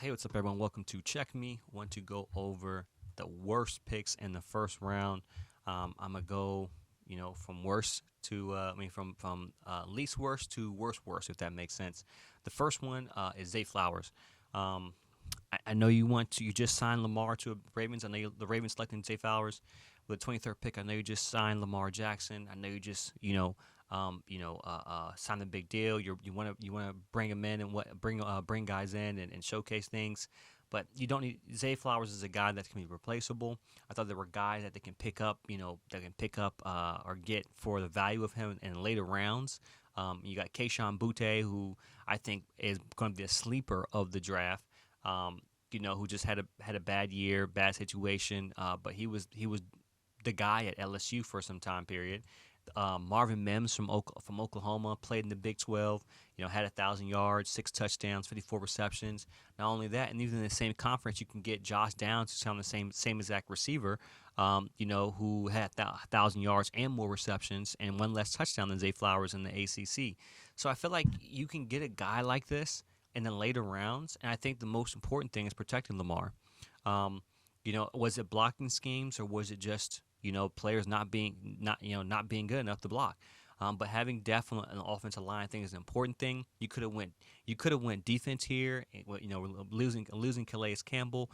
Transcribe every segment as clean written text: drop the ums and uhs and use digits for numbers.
Hey, what's up, everyone? Welcome to Check Me. Want to go over the worst picks in the first round. I'm gonna go, from worst to, least worst to worst worst, if that makes sense. The first one is Zay Flowers. Um, I know you just signed Lamar to the Ravens. I know the Ravens selecting Zay Flowers with the 23rd pick. I know you just signed Lamar Jackson. I know you just, signed a big deal. You want to bring him in and bring guys in and showcase things. But you don't need Zay Flowers is a guy that can be replaceable. I thought there were guys that they can pick up, or get for the value of him in later rounds. You got Keishon Butte, who I think is going to be a sleeper of the draft. Who just had a bad year, bad situation, but he was the guy at LSU for some time period. Marvin Mims from Oklahoma played in the Big 12. Had 1,000 yards, 6 touchdowns, 54 receptions. Not only that, and even in the same conference, you can get Josh Downs, who's on the same exact receiver. Who had 1,000 yards and more receptions and one less touchdown than Zay Flowers in the ACC. So I feel like you can get a guy like this in the later rounds, and I think the most important thing is protecting Lamar. Was it blocking schemes or was it just players not being good enough to block? But having depth on an offensive line, I think, is an important thing. You could have went defense here. Losing Calais Campbell.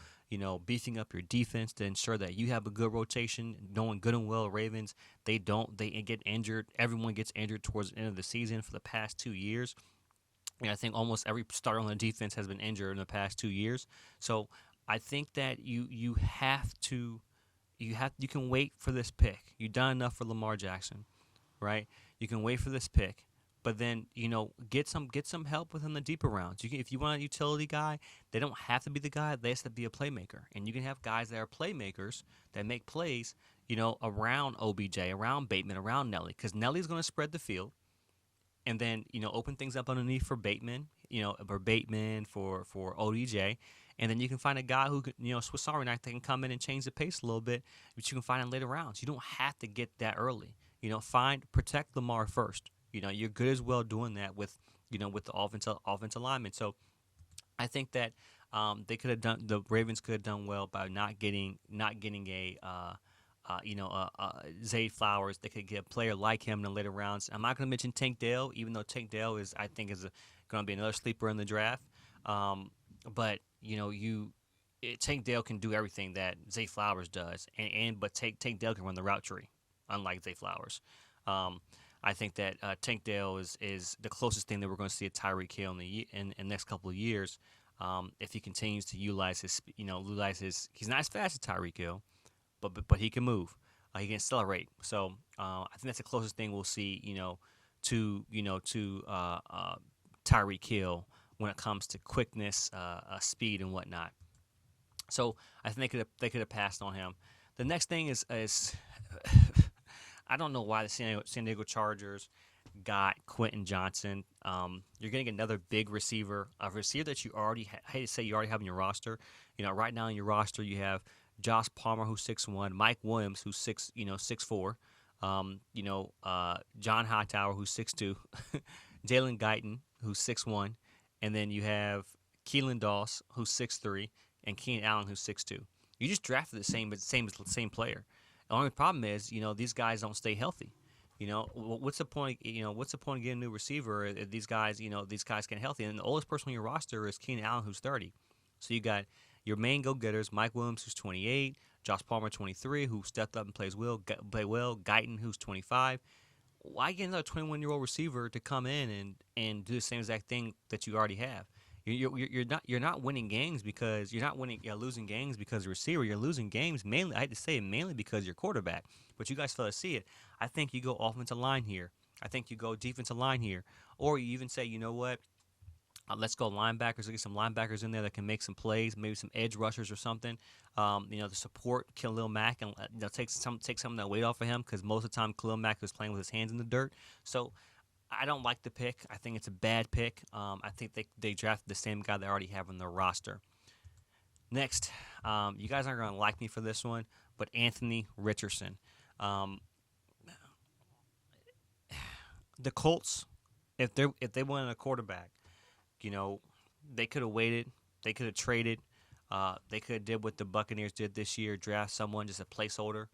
Beefing up your defense to ensure that you have a good rotation. Knowing good and well, Ravens they get injured. Everyone gets injured towards the end of the season for the past 2 years. And I think almost every starter on the defense has been injured in the past 2 years. So I think that you can wait for this pick. You've done enough for Lamar Jackson, right? You can wait for this pick, but then get some help within the deeper rounds. If you want a utility guy, they don't have to be the guy. They have to be a playmaker, and you can have guys that are playmakers that make plays. Around OBJ, around Bateman, around Nelly, because Nelly's going to spread the field and then open things up underneath for Bateman, for ODJ, and then you can find a guy who can, Swiss Army knife that can come in and change the pace a little bit, which you can find in later rounds. You don't have to get that early. Protect Lamar first. You're good as well doing that with the offensive lineman. So I think that the Ravens could have done well by not getting Zay Flowers. They could get a player like him in the later rounds. I'm not going to mention Tank Dell, even though Tank Dell I think is going to be another sleeper in the draft. But Tank Dell can do everything that Zay Flowers does, but Tank Dell can run the route tree, unlike Zay Flowers. I think that Tank Dell is the closest thing that we're going to see a Tyreek Hill in the next couple of years. If he continues to utilize he's not as fast as Tyreek Hill, but he can move. He can accelerate. So I think that's the closest thing we'll see. To Tyreek Hill when it comes to quickness, speed, and whatnot. So I think they could have passed on him. The next thing is I don't know why the San Diego Chargers got Quentin Johnson. You're getting another big receiver, a receiver that you already I hate to say you already have in your roster. Right now in your roster you have Josh Palmer, who's 6'1", Mike Williams, who's 6'4", John Hightower, who's 6'2", Jalen Guyton, who's 6'1", and then you have Keelan Doss, who's 6'3", and Keenan Allen, who's 6'2". You just drafted the same player. The only problem is, these guys don't stay healthy. What's the point? What's the point of getting a new receiver if these guys get healthy? And the oldest person on your roster is Keenan Allen, who's 30. So you got your main go-getters, Mike Williams, who's 28, Josh Palmer, 23, who stepped up and play well, Guyton, who's 25. Why get another 21-year-old receiver to come in and do the same exact thing that you already have? You're not winning games because you're losing games because of receiver. You're losing games mainly. I hate to say it, mainly because you're quarterback. But you guys fail to see it. I think you go offensive line here. I think you go defensive line here, or you even say, you know what? Let's go linebackers. Let's get some linebackers in there that can make some plays, maybe some edge rushers or something. To support Khalil Mack and take some of that weight off of him because most of the time Khalil Mack was playing with his hands in the dirt. So I don't like the pick. I think it's a bad pick. I think they drafted the same guy they already have on their roster. Next, you guys aren't going to like me for this one, but Anthony Richardson. The Colts, if they wanted a quarterback, they could have waited. they could have traded. They could have did what the Buccaneers did this year, draft someone just a placeholder,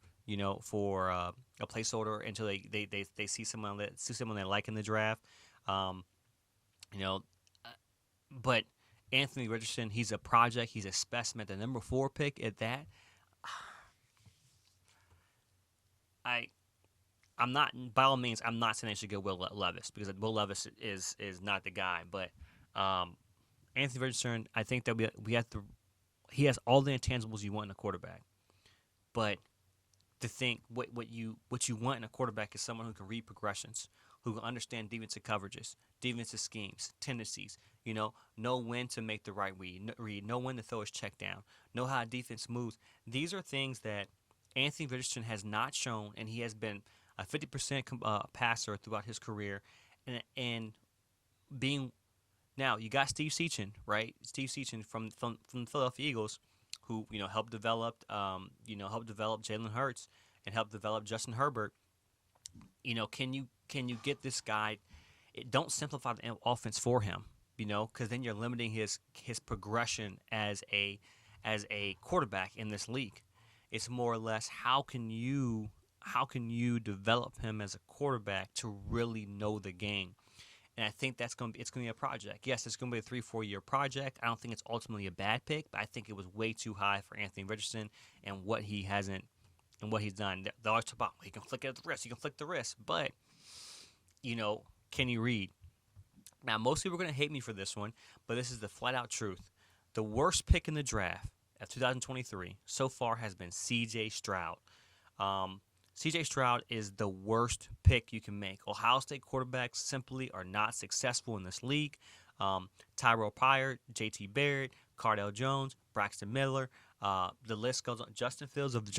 for a placeholder until they see someone they like in the draft. Um, you know, uh, but Anthony Richardson, he's a project. He's a specimen. The number 4 pick at that. I I'm not, by all means, I'm not saying they should get Will Levis because Will Levis is not the guy. But um, Anthony Richardson, I think that we have to. He has all the intangibles you want in a quarterback. But to think what you want in a quarterback is someone who can read progressions, who can understand defensive coverages, defensive schemes, tendencies. Know when to make the right read, know when to throw his check down, know how a defense moves. These are things that Anthony Richardson has not shown, and he has been a 50% passer throughout his career, and being now you got Steve Seachin, right? Steve Seachin from the Philadelphia Eagles, who helped develop Jalen Hurts and helped develop Justin Herbert. Can you get this guy? Don't simplify the offense for him, because then you're limiting his progression as a quarterback in this league. It's more or less how can you develop him as a quarterback to really know the game. And I think it's going to be a project. Yes, it's going to be a 3-4 year project. I don't think it's ultimately a bad pick, but I think it was way too high for Anthony Richardson and what he hasn't and what he's done. They always talk about he can flick it at the wrist, but can he read? Now, most people are going to hate me for this one, but this is the flat out truth. The worst pick in the draft of 2023 so far has been C.J. Stroud. C.J. Stroud is the worst pick you can make. Ohio State quarterbacks simply are not successful in this league. Tyrell Pryor, J.T. Barrett, Cardale Jones, Braxton Miller. The list goes on. Justin Fields of the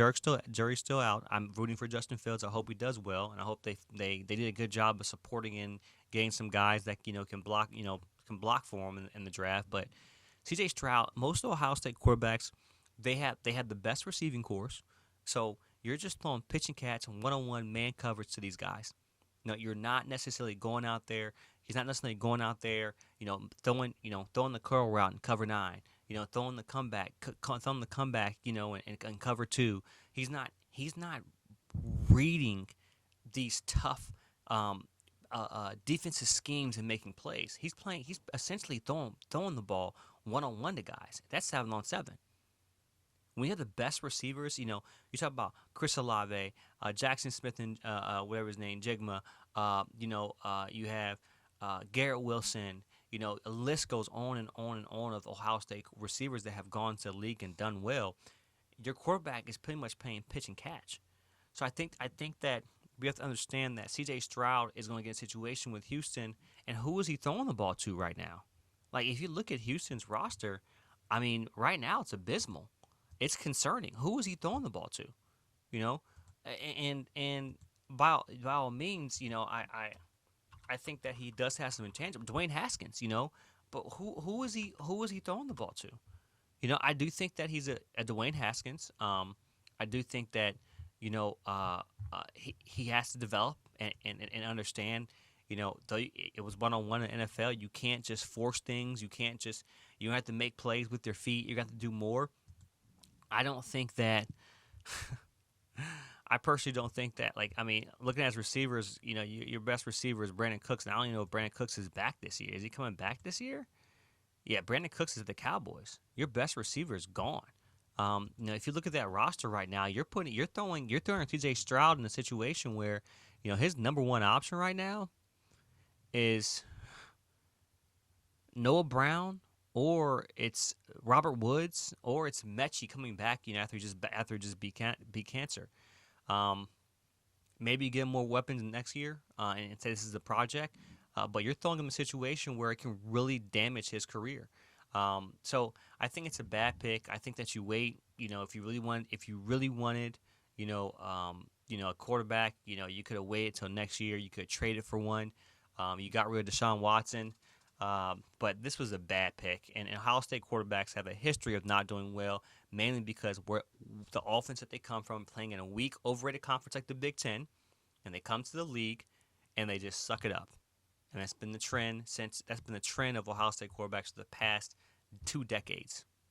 jury's still out. I'm rooting for Justin Fields. I hope he does well, and I hope they did a good job of supporting and getting some guys that can block for him in the draft. But C.J. Stroud, most Ohio State quarterbacks, they have the best receiving corps. So you're just throwing pitch and catch and one-on-one man coverage to these guys. You're not necessarily going out there. He's not necessarily going out there, throwing the curl route in cover 9, throwing the comeback, and cover 2. He's not reading these tough defensive schemes and making plays. He's essentially throwing the ball one-on-one to guys. That's 7-on-7. When you have the best receivers, you talk about Chris Olave, Jackson Smith, and whatever his name, Jigma. You have Garrett Wilson. A list goes on and on and on of Ohio State receivers that have gone to the league and done well. Your quarterback is pretty much playing pitch and catch. So I think that we have to understand that C.J. Stroud is going to get a situation with Houston, and who is he throwing the ball to right now? Like, if you look at Houston's roster, I mean, right now it's abysmal. It's concerning. Who is he throwing the ball to? And by all means, I think that he does have some intangible. Dwayne Haskins, but who is he throwing the ball to? I do think that he's a Dwayne Haskins. I do think that he has to develop and understand. Though it was one-on-one in the NFL, you can't just force things. You don't have to make plays with your feet. You got to do more. I don't think that I personally don't think that, looking at his receivers, your best receiver is Brandon Cooks, and I don't even know if Brandon Cooks is back this year. Is he coming back this year? Yeah, Brandon Cooks is at the Cowboys. Your best receiver is gone. If you look at that roster right now, you're throwing TJ Stroud in a situation where, his number one option right now is Noah Brown, or it's Robert Woods, or it's Mechie coming back, after he just beat cancer. Maybe get him more weapons next year, and say this is a project. But you're throwing him in a situation where it can really damage his career. So I think it's a bad pick. I think that you wait. If you really wanted, a quarterback, you could have waited till next year. You could have traded for one. You got rid of Deshaun Watson. But this was a bad pick, and Ohio State quarterbacks have a history of not doing well, mainly because the offense that they come from, playing in a weak, overrated conference like the Big Ten, and they come to the league and they just suck it up, and that's been the trend of Ohio State quarterbacks for the past 2 decades.